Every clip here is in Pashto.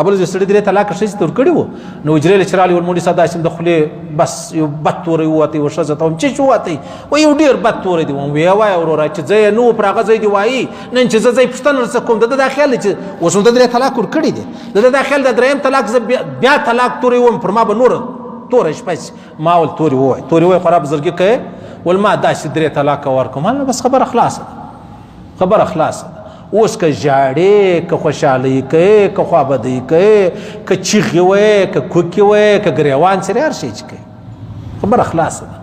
ابل جو سړي درې طلاق شې تر کړي وو نو اجرې لچرالي ول مولي صدا سیم د خله بس یو بتوري وته و شزه ته چې شوته و یو ډیر بتوري دی وی وای اورا چې زه نو پرغه زې دی وای نن چې زه پښتنه رس کوم د داخل چې وسوم د درې طلاق ور کړي دي د داخل د دریم طلاق بیا طلاق توري وم پر ما به نور تور شپس ما ول توري وای خراب زرګي کوي ول ما داش درې طلاق ورکوم بس خبر خلاص خبر خلاص اوس که جاړې که خوشحالي کوي که خوابدي کوي که چیغې وایي که کوکې وایي که ګریوان سره هر شی چې کوي خبره خلاصه ده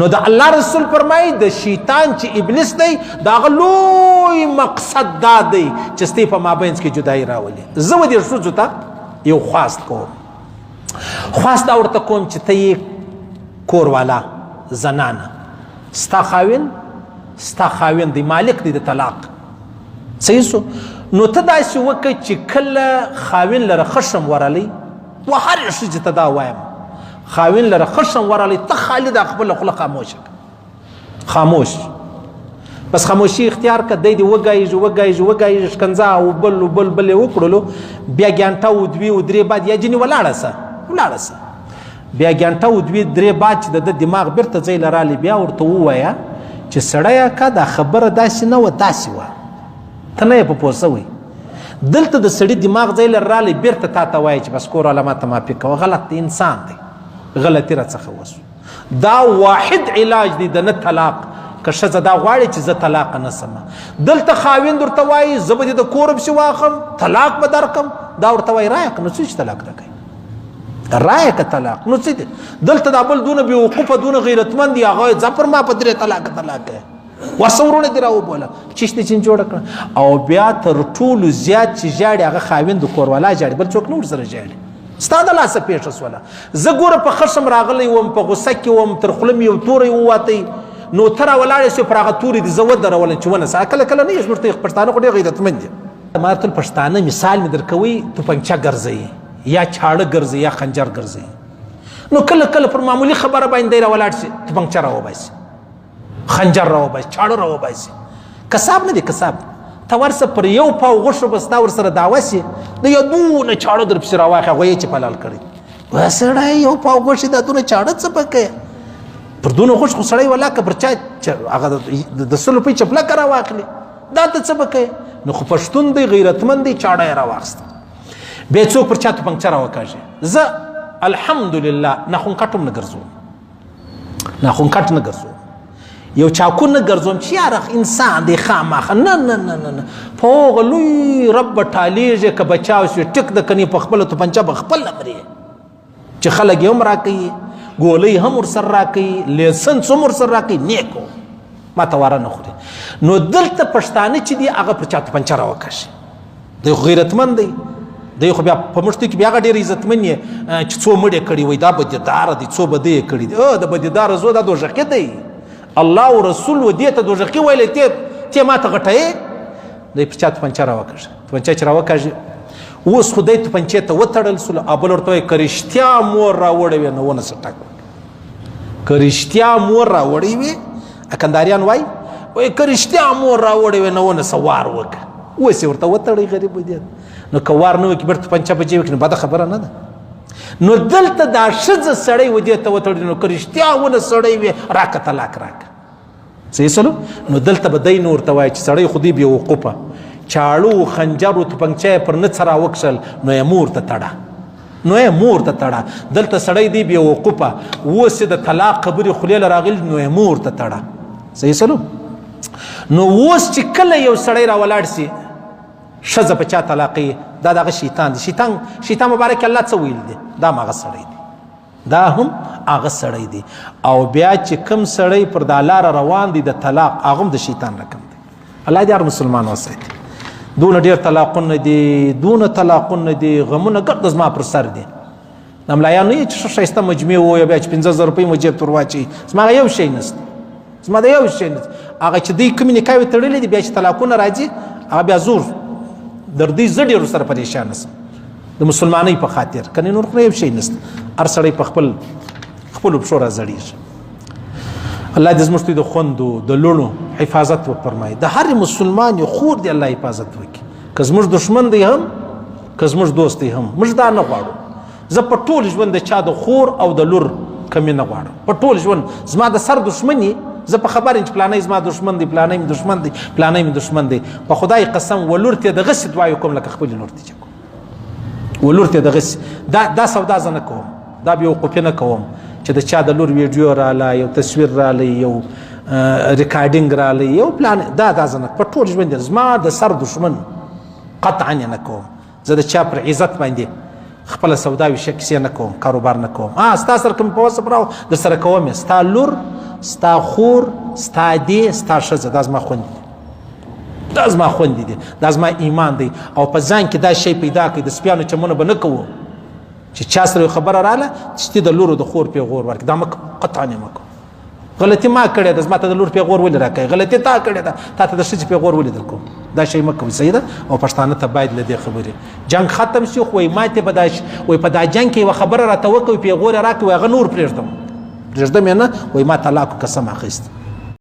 نو د الله رسول فرمایي د شیطان چې ابلیس دی د هغه لوی مقصد دا دی چې ستی په مابینځ کې جدایي راولي زه و دې ښځو ته یو خواست کوم خواست دا ورته کوم چې ته یې کوروالا زنانه ستا خاوین دی مالک دی د طلاق صحیح سو نو ته داسې وکړه چې کله خاوین لره خشم ورلی و هر ښځې ته دا وایم خاوین لره خشم ورلی ته خالي د خپله خوله خاموش بس خاموشي اختیار کړه دی دې وګایږي شکنځه او بل یې وکړلو بیا ګانټه و دوې و درې بعد یا جنې ولاړه سه بیا ګانټه و دوې درې بعد چې د دماغ بیرته ځای له رالي بیا ورته ووایه چې سړیه که دا خبره داسې نه وه داسې وه ته نه یې په پوسوئ دلته د سړي دماغ ځای لر رالی بیرته تا ته وایي چې بس کور والا ما ته معافي کوه غلط دی انسان دی غلطي راڅخه وسو دا واحد علاج دی د نه طلاق که ښځه دا غواړي چې زه طلاقه نه سمه دلته خاوند ورته وایي زه به دې د کور پسې واخم طلاق به درکم دا ورته وایي رایه که نو څه چې طلاق راکوي رایه که طلاق نو څه دی دلته دا بل دونه بېوقوفه دونه غیرتمند دی هغه ځه پر ما په درې طلاق کوي ورسه ورونه دې راوبوله چشتې چین جوړه کړه او بیا تر ټولو زیات چې ژاړي هغه خاوند د کوروالا ژاړي بل څوک نه ورسره ژاړي ستا د لاسه پیښه سوله زه ګوره په خشم راغلی وم په غوسه کې وم تر خوله مې یو توری ووتی نو ته راولاړې شوې پر هغه تورې دې زه ودرولم چې ونه سه کله نه یې زموږ ته پښتانه خو ډېر غیرتمند دي ما تل پښتانه مثال مې درکوي توپنچه ګرځوي یا چاړه ګرځوي یا خنجر ګرځوي نو کله پر معمولي خبره باندې دی راولاړ شي توپنچه راوباسي خنجر راوباسي چاړه راوباسي کساب نه دی کساب ته ورسه پر یو پاو غوښه به ستا ورسره دعوه سي د یو دونه چاړه در پسې راواخې هغه یې چې پلال کړي وه سړی یو پاو غوښې دا دونه چاړه څه پکې پر دونه غوښ خو سړی ولا که پر چا هغه د 100 روپۍ چپلکه راواخلي دا ته څه پکې نو خو پښتون دی غیرتمند دی چاړه یې راواخسته بیا څوک پر چا توپنچه راوکاږي زه الحمدلله ناخون کټ نه ګرځوم یو چاکو نه ګرځوم چې یاره انسان دی خامخه نه په هغه لوی رب به ټالیږي که بچاو شي ټیک د کنې په خپله توپنچه به خپله مري چې خلک یې هم راکوي ګولۍ هم ورسره راکوي لیسنس هم ورسره راکوي نیکو ما ته واره نه خوري نو دلته پښتانه چې دی هغه پر چا توپنچه راوکشي دی خو غیرتمند دی خو بیا په مشتو کې بیا هغه ډېر عزتمن یې چې څو مړې کړي وایي دا بدیداره دی څو بدې یې کړي دي د بدیداره زو دا دوژخي دی الله او رسول و دې ته دوژخي ویلی ته ما ته غټوې دی پر چا توپنچه راوکږه توپنچه چې راوکږي اوس خو دی توپنچې ته وتړل سولو او بل ورته وایي که رښتیا مور راوړې وې نو ونه څه ټک که رښتیا مور راوړې وې کنداریان وایي که رښتیا مور راوړې وې نو ونه څه وار وکړه اوس یې ورته وتړئ غریب دی نو که وار نه وکړي بېرته توپنچه په جیب کړي نو بده خبره نه ده نو دلته دا ښځه سړی و دې ته وتړي نو که رښتیا ونه سړی وې راکه طلاق راکه صحیح سلو نو دلته به دی نو ورته وایي چې سړی خو دې بې وقوفه چاړو خنجر و توپنچه یې پر نه څه راوکښل نو یې مور ته تړه دلته سړی دی بې وقوفه اوس یې د طلاق خبرې خولې له راغلي نو یې مور ته تړه صحیح سلو نو اوس چې کله یو سړی راولاړ سي ښځه په چا طلاقوي دا دغه شیطان دی شیطان مبارک الله څه ویل دی دا هم هغه سړی دی دا هم هغه سړی دی او بیا چې کوم سړی پر دا لاره روان دی د طلاق هغه هم د شیطان رقم دی الله دې هر مسلمان وساتي دونه ډېر طلاقونه دي غمونه ګرد زما پر سر دي نملایان نه چې ښایسته مجمع ووایه بیا چې 15,000 روپۍ مو جیب ته ورواچوي زما یو شی نسته هغه چې دوی کومې نکاحې تړلې دي بیا چې طلاقونه راځي هغه بیا زور در دې زه ډېر ورسره پریشانه سم د مسلمانۍ په خاطر کنې نور خو یو شی نسته هر سړی په خپلو پښو راځړېږي الله دې زموږ د خوندو د لوڼو حفاظت وفرمایي د هر مسلمان خور دې الله حفاظت وکړي که زموږ دښمن دی هم که زموږ دوست دی هم موږ دا نه غواړو. زه په ټول ژوند د چا د خور او د لور کمی نه غواړم، په ټول ژوند. زما د سر دشمني زه په خبر یم چې پلانی زما دشمن دی، پلانی مې دشمن دی، پلانی مې دشمن دی. په خدای قسم ولور ته دغسې دعا کوم لکه خپل لور ته چې کوم ولور ته دغسې دا سودا زه نه کوم، دا بېوقوفي نه کوم چې د چا د لور ویډیو رالی، یو تصویر رالی، یو ریکارډینګ رالی، یو پلان دا زه نه. په ټول ژوند زما د سر دشمن قطعا نه کوم. زه د چا پر عزت باندې خپل سوداوي کیسې نه کوم، کاروبار نه کوم. ستا سره کوم په وسب راو در سره کوم، ستا لور، ستا خور، ستا دی، ستا ښځه، دا زما خوندې دي، دا زما خوندې دي، دا زما ایمان دی. او په ځان کې دا شی پیدا کړئ، د سپیانو چمونه به نه کوو چې چا سره خبره رااله چې تی د لورو د خور پیغور ورکړي. دا قطعا نه مکو. غلطي ما کړې ده، زما ته د لور پیغور ولې راکوي؟ غلطي تا کړې ده، تا ته د ښځې پیغور ولې در کوم؟ دا شی مه کوئ. صحیح ده. او پښتانه ته باید له دې خبرې جنګ ختم شي. خو وایي ماتې به دا وایي په دا جنګ کې یوه خبره راته وکړي، پیغور یې راکړي، وایي هغه نور پرېږدم یې نه، وایي ما طلاق قسم اخیست.